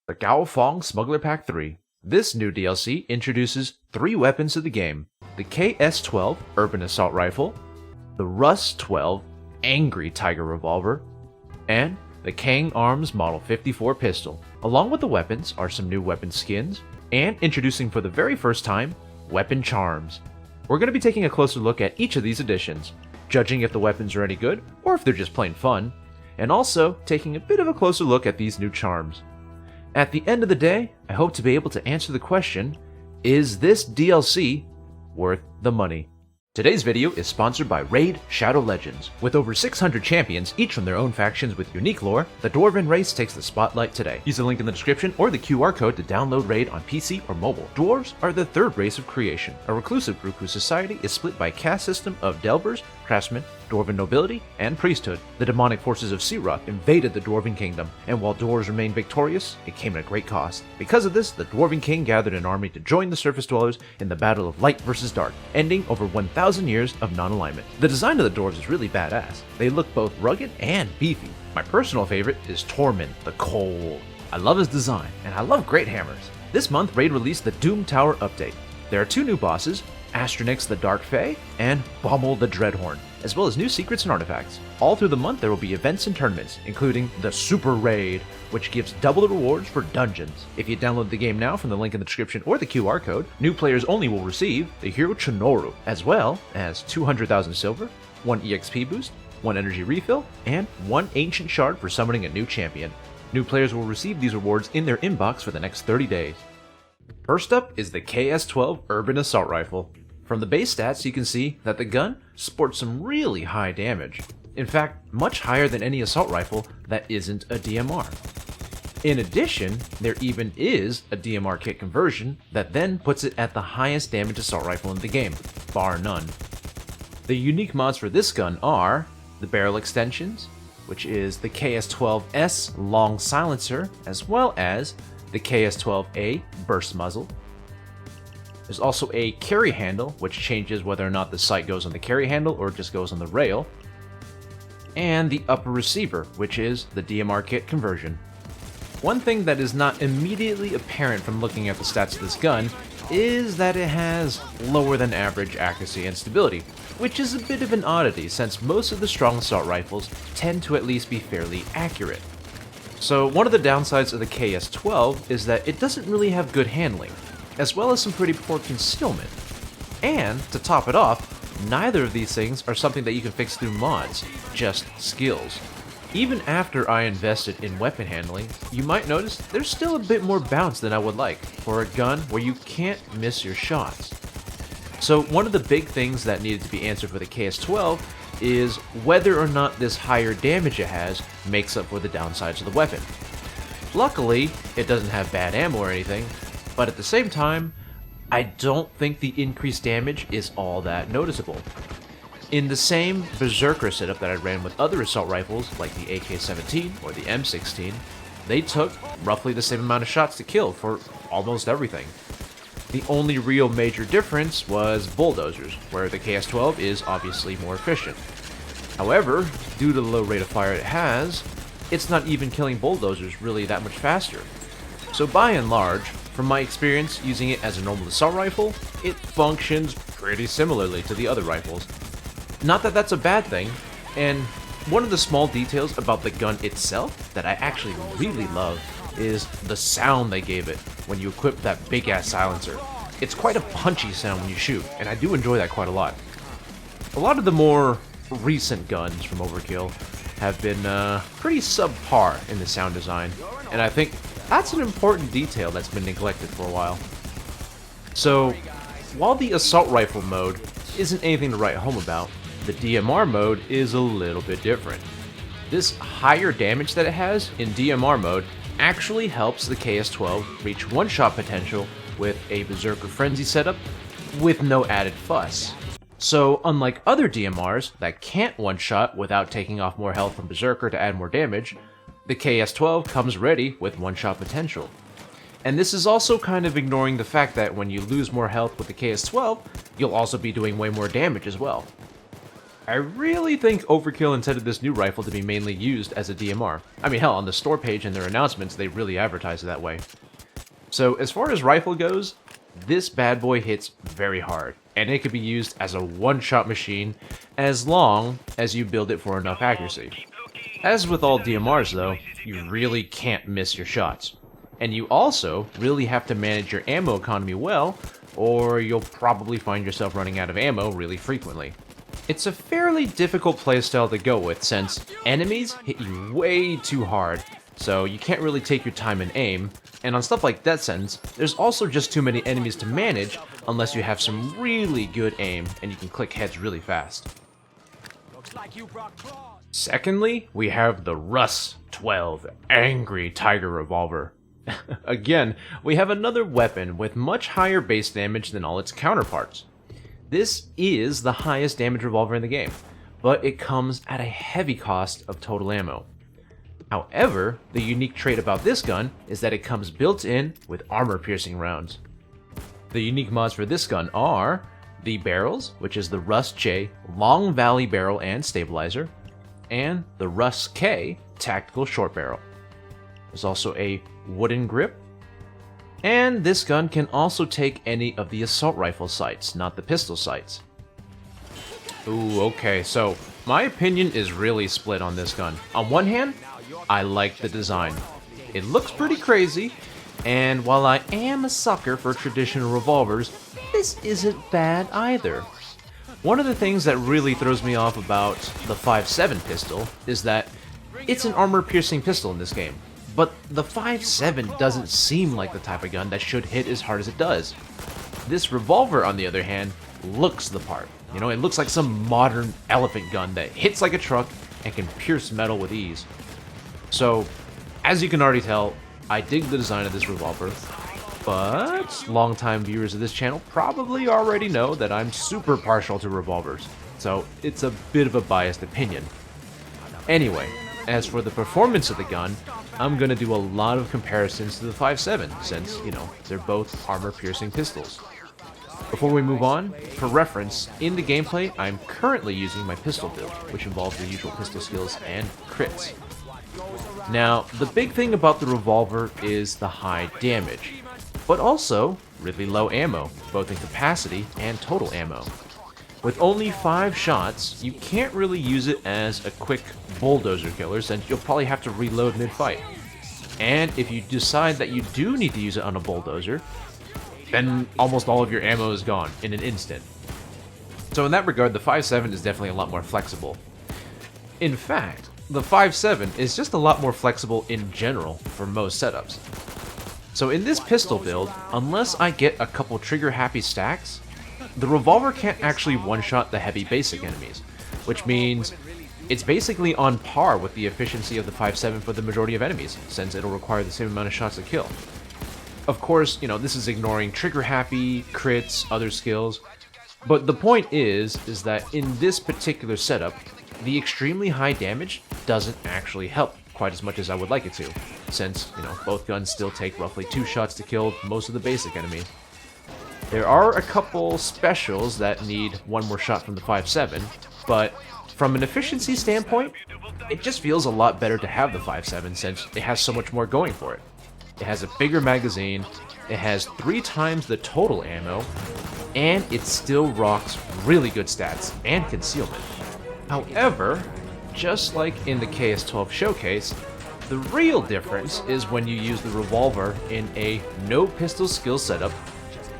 The Jiu Feng Smuggler Pack 3. This new DLC introduces 3 weapons to the game: the KS-12 Urban Assault Rifle, the Rus-12 Angry Tiger Revolver, and the Káng Arms Model 54 pistol. Along with the weapons are some new weapon skins, and introducing for the very first time, weapon charms. We're going to be taking a closer look at each of these additions, judging if the weapons are any good or if they're just plain fun, and also taking a bit of a closer look at these new charms. At the end of the day, I hope to be able to answer the question, is this DLC worth the money? Today's video is sponsored by Raid Shadow Legends. With over 600 champions, each from their own factions with unique lore, the Dwarven race takes the spotlight today. Use the link in the description or the QR code to download Raid on PC or mobile. Dwarves are the third race of creation, a reclusive group whose society is split by a caste system of Delvers, Craftsmen, Dwarven nobility, and priesthood. The demonic forces of Searock invaded the Dwarven kingdom, and while dwarves remained victorious, it came at a great cost. Because of this, the Dwarven king gathered an army to join the surface dwellers in the battle of light versus dark, ending over 1,000 years of non-alignment. The design of the dwarves is really badass. They look both rugged and beefy. My personal favorite is Tormund the Cold. I love his design, and I love great hammers. This month, Raid released the Doom Tower update. There are 2 new bosses, Astronix the Dark Fae, and Bommel the Dreadhorn, as well as new secrets and artifacts. All through the month there will be events and tournaments, including the Super Raid, which gives double the rewards for dungeons. If you download the game now from the link in the description or the QR code, new players only will receive the Hero Chinoru, as well as 200,000 silver, 1 EXP boost, 1 energy refill, and 1 ancient shard for summoning a new champion. New players will receive these rewards in their inbox for the next 30 days. First up is the KS-12 Urban Assault Rifle. From the base stats, you can see that the gun sports some really high damage. In fact, much higher than any assault rifle that isn't a DMR. In addition, there even is a DMR kit conversion that then puts it at the highest damage assault rifle in the game, bar none. The unique mods for this gun are the barrel extensions, which is the KS-12S long silencer, as well as the KS-12A burst muzzle. There's also a carry handle, which changes whether or not the sight goes on the carry handle or just goes on the rail. And the upper receiver, which is the DMR kit conversion. One thing that is not immediately apparent from looking at the stats of this gun is that it has lower than average accuracy and stability, which is a bit of an oddity since most of the strong assault rifles tend to at least be fairly accurate. So one of the downsides of the KS-12 is that it doesn't really have good handling, as well as some pretty poor concealment. And, to top it off, neither of these things are something that you can fix through mods, just skills. Even after I invested in weapon handling, you might notice there's still a bit more bounce than I would like for a gun where you can't miss your shots. So one of the big things that needed to be answered for the KS-12 is whether or not this higher damage it has makes up for the downsides of the weapon. Luckily, it doesn't have bad ammo or anything, but at the same time, I don't think the increased damage is all that noticeable. In the same Berserker setup that I ran with other assault rifles like the AK-17 or the M16, they took roughly the same amount of shots to kill for almost everything. The only real major difference was bulldozers, where the KS-12 is obviously more efficient. However, due to the low rate of fire it has, it's not even killing bulldozers really that much faster. So by and large, from my experience using it as a normal assault rifle, it functions pretty similarly to the other rifles. Not that that's a bad thing, and one of the small details about the gun itself that I actually really love is the sound they gave it when you equip that big ass silencer. It's quite a punchy sound when you shoot, and I do enjoy that quite a lot. A lot of the more recent guns from Overkill have been pretty subpar in the sound design, and I think that's an important detail that's been neglected for a while. So, while the assault rifle mode isn't anything to write home about, the DMR mode is a little bit different. This higher damage that it has in DMR mode actually helps the KS-12 reach one-shot potential with a Berserker Frenzy setup with no added fuss. So, unlike other DMRs that can't one-shot without taking off more health from Berserker to add more damage, the KS-12 comes ready with one-shot potential. And this is also kind of ignoring the fact that when you lose more health with the KS-12, you'll also be doing way more damage as well. I really think Overkill intended this new rifle to be mainly used as a DMR. I mean, hell, on the store page and their announcements, they really advertise it that way. So as far as rifle goes, this bad boy hits very hard, and it could be used as a one-shot machine as long as you build it for enough accuracy. As with all DMRs though, you really can't miss your shots. And you also really have to manage your ammo economy well, or you'll probably find yourself running out of ammo really frequently. It's a fairly difficult playstyle to go with since enemies hit you way too hard, so you can't really take your time and aim, and on stuff like Death Sentence, there's also just too many enemies to manage unless you have some really good aim and you can click heads really fast. Secondly, we have the Rust 12 Angry Tiger Revolver. Again, we have another weapon with much higher base damage than all its counterparts. This is the highest damage revolver in the game, but it comes at a heavy cost of total ammo. However, the unique trait about this gun is that it comes built in with armor-piercing rounds. The unique mods for this gun are the barrels, which is the Rust J Long Valley Barrel and Stabilizer, and the Rust K Tactical Short Barrel. There's also a wooden grip, and this gun can also take any of the assault rifle sights, not the pistol sights. Ooh, okay, so my opinion is really split on this gun. On one hand, I like the design. It looks pretty crazy, and while I am a sucker for traditional revolvers, this isn't bad either. One of the things that really throws me off about the 5.7 pistol is that it's an armor-piercing pistol in this game. But the 5.7 doesn't seem like the type of gun that should hit as hard as it does. This revolver, on the other hand, looks the part. You know, it looks like some modern elephant gun that hits like a truck and can pierce metal with ease. So, as you can already tell, I dig the design of this revolver, but longtime viewers of this channel probably already know that I'm super partial to revolvers, so it's a bit of a biased opinion. Anyway, as for the performance of the gun, I'm going to do a lot of comparisons to the 5.7, since, you know, they're both armor-piercing pistols. Before we move on, for reference, in the gameplay, I'm currently using my pistol build, which involves the usual pistol skills and crits. Now, the big thing about the revolver is the high damage, but also really low ammo, both in capacity and total ammo. With only 5 shots, you can't really use it as a quick bulldozer killer since you'll probably have to reload mid-fight. And if you decide that you do need to use it on a bulldozer, then almost all of your ammo is gone in an instant. So in that regard, the 5.7 is definitely a lot more flexible. In fact, the 5.7 is just a lot more flexible in general for most setups. So in this pistol build, unless I get a couple trigger-happy stacks, the revolver can't actually one-shot the heavy basic enemies, which means it's basically on par with the efficiency of the 5.7 for the majority of enemies, since it'll require the same amount of shots to kill. Of course, you know, this is ignoring trigger-happy, crits, other skills, but the point is that in this particular setup, the extremely high damage doesn't actually help quite as much as I would like it to, since, you know, both guns still take roughly 2 shots to kill most of the basic enemies. There are a couple specials that need one more shot from the 5.7, but from an efficiency standpoint, it just feels a lot better to have the 5.7 since it has so much more going for it. It has a bigger magazine, it has 3 times the total ammo, and it still rocks really good stats and concealment. However, just like in the KS12 showcase, the real difference is when you use the revolver in a no pistol skill setup,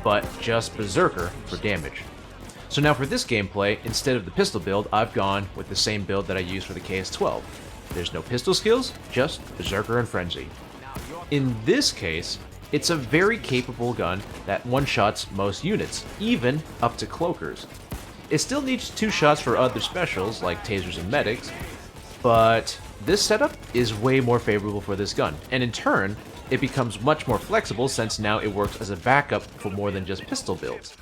but just Berserker for damage. So now for this gameplay, instead of the pistol build, I've gone with the same build that I used for the KS12. There's no pistol skills, just Berserker and Frenzy. In this case, it's a very capable gun that one-shots most units, even up to cloakers. It still needs 2 shots for other specials like tasers and medics, but this setup is way more favorable for this gun, and in turn, it becomes much more flexible since now it works as a backup for more than just pistol builds.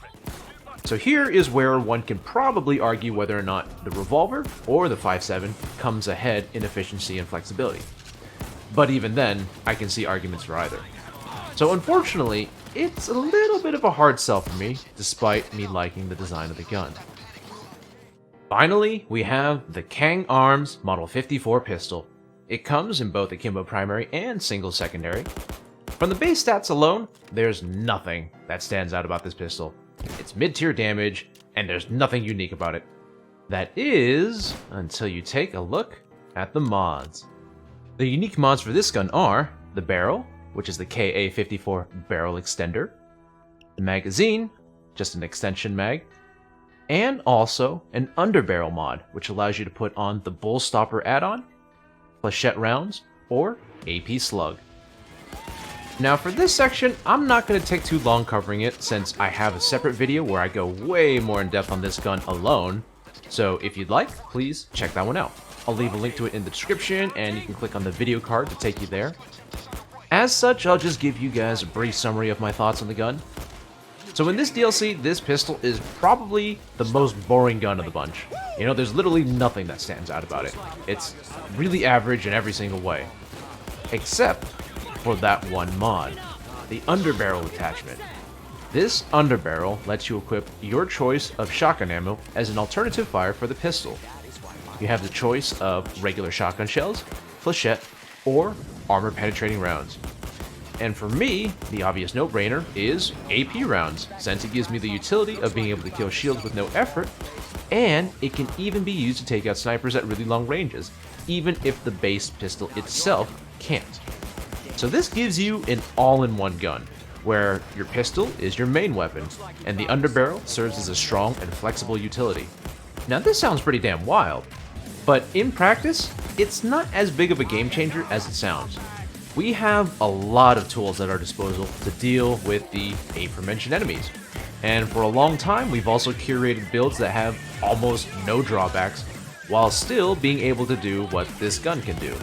So here is where one can probably argue whether or not the revolver or the 5.7 comes ahead in efficiency and flexibility. But even then, I can see arguments for either. So unfortunately, it's a little bit of a hard sell for me, despite me liking the design of the gun. Finally, we have the Káng Arms Model 54 pistol. It comes in both akimbo primary and single secondary. From the base stats alone, there's nothing that stands out about this pistol. It's mid-tier damage, and there's nothing unique about it. That is, until you take a look at the mods. The unique mods for this gun are the barrel, which is the KA-54 barrel extender, the magazine, just an extension mag, and also an underbarrel mod, which allows you to put on the bull stopper add-on, flechette rounds, or AP slug. Now for this section, I'm not going to take too long covering it since I have a separate video where I go way more in depth on this gun alone, so if you'd like, please check that one out. I'll leave a link to it in the description and you can click on the video card to take you there. As such, I'll just give you guys a brief summary of my thoughts on the gun. So in this DLC, this pistol is probably the most boring gun of the bunch. You know, there's literally nothing that stands out about it. It's really average in every single way. Except for that one mod, the underbarrel attachment. This underbarrel lets you equip your choice of shotgun ammo as an alternative fire for the pistol. You have the choice of regular shotgun shells, flechette, or armor-penetrating rounds. And for me, the obvious no-brainer is AP rounds, since it gives me the utility of being able to kill shields with no effort, and it can even be used to take out snipers at really long ranges, even if the base pistol itself can't. So this gives you an all-in-one gun, where your pistol is your main weapon, and the underbarrel serves as a strong and flexible utility. Now this sounds pretty damn wild, but in practice, it's not as big of a game changer as it sounds. We have a lot of tools at our disposal to deal with the aforementioned enemies. And for a long time, we've also curated builds that have almost no drawbacks, while still being able to do what this gun can do.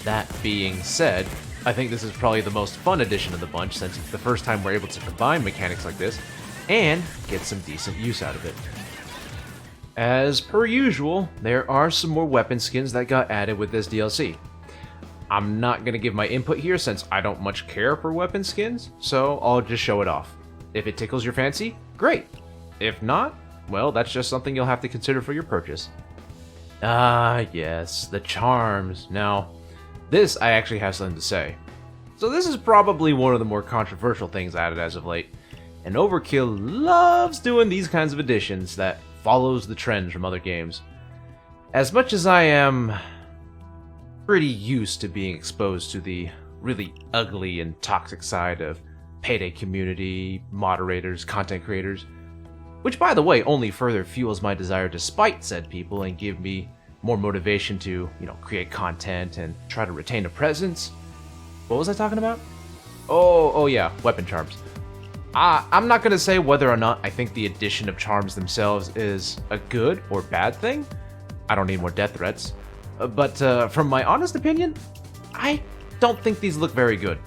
That being said, I think this is probably the most fun addition of the bunch since it's the first time we're able to combine mechanics like this and get some decent use out of it. As per usual, there are some more weapon skins that got added with this DLC. I'm not going to give my input here since I don't much care for weapon skins, so I'll just show it off. If it tickles your fancy, great. If not, well, that's just something you'll have to consider for your purchase. Ah, yes, the charms. Now, this I actually have something to say. So this is probably one of the more controversial things added as of late, and Overkill loves doing these kinds of additions that follows the trends from other games. As much as I am pretty used to being exposed to the really ugly and toxic side of Payday community, moderators, content creators, which by the way only further fuels my desire to spite said people and give me more motivation to, create content and try to retain a presence. What was I talking about? Oh yeah, weapon charms. I'm not going to say whether or not I think the addition of charms themselves is a good or bad thing. I don't need more death threats. But from my honest opinion, I don't think these look very good.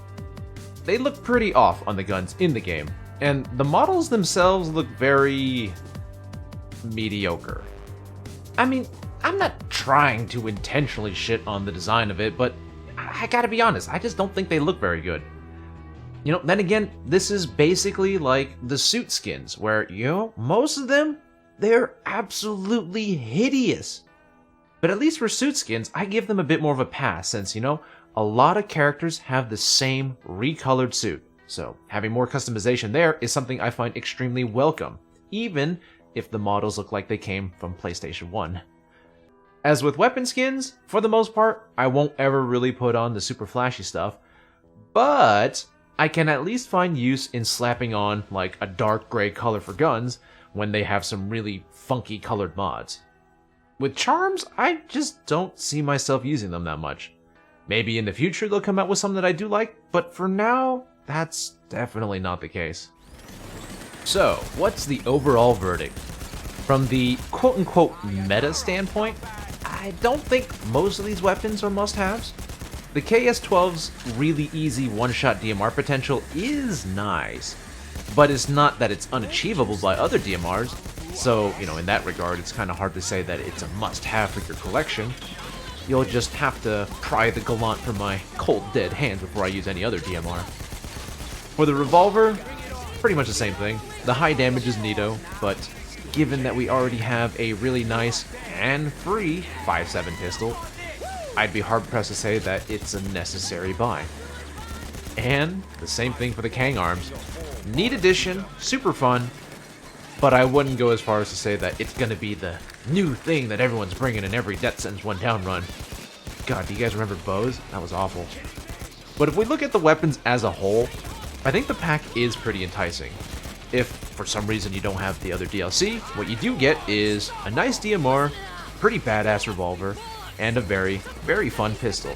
They look pretty off on the guns in the game, and the models themselves look very mediocre. I mean, I'm not trying to intentionally shit on the design of it, but I gotta be honest, I just don't think they look very good. Then again, this is basically like the suit skins, where, most of them, they're absolutely hideous. But at least for suit skins, I give them a bit more of a pass since, a lot of characters have the same recolored suit. So having more customization there is something I find extremely welcome, even if the models look like they came from PlayStation 1. As with weapon skins, for the most part, I won't ever really put on the super flashy stuff, but I can at least find use in slapping on like a dark gray color for guns when they have some really funky colored mods. With charms, I just don't see myself using them that much. Maybe in the future they'll come out with some that I do like, but for now, that's definitely not the case. So, what's the overall verdict? From the quote-unquote meta standpoint, I don't think most of these weapons are must-haves. The KS-12's really easy one-shot DMR potential is nice, but it's not that it's unachievable by other DMRs, so, in that regard, it's kind of hard to say that it's a must-have for your collection. You'll just have to pry the Gallant from my cold, dead hands before I use any other DMR. For the Revolver, pretty much the same thing. The high damage is neato, but given that we already have a really nice and free 5.7 pistol, I'd be hard-pressed to say that it's a necessary buy. And the same thing for the Káng arms. Neat addition, super fun, but I wouldn't go as far as to say that it's going to be the new thing that everyone's bringing in every Death Sentence 1 down run. God, do you guys remember bows? That was awful. But if we look at the weapons as a whole, I think the pack is pretty enticing. If, for some reason, you don't have the other DLC, what you do get is a nice DMR, pretty badass revolver, and a very, very fun pistol.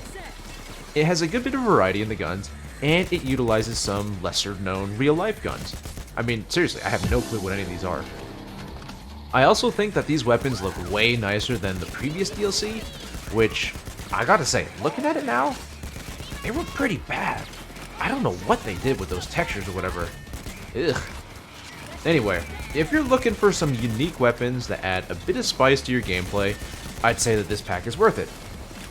It has a good bit of variety in the guns, and it utilizes some lesser-known real-life guns. I mean, seriously, I have no clue what any of these are. I also think that these weapons look way nicer than the previous DLC, which, I gotta say, looking at it now, they were pretty bad. I don't know what they did with those textures or whatever. Ugh. Anyway, if you're looking for some unique weapons that add a bit of spice to your gameplay, I'd say that this pack is worth it.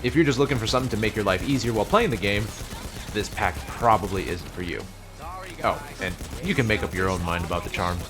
If you're just looking for something to make your life easier while playing the game, this pack probably isn't for you. Oh, and you can make up your own mind about the charms.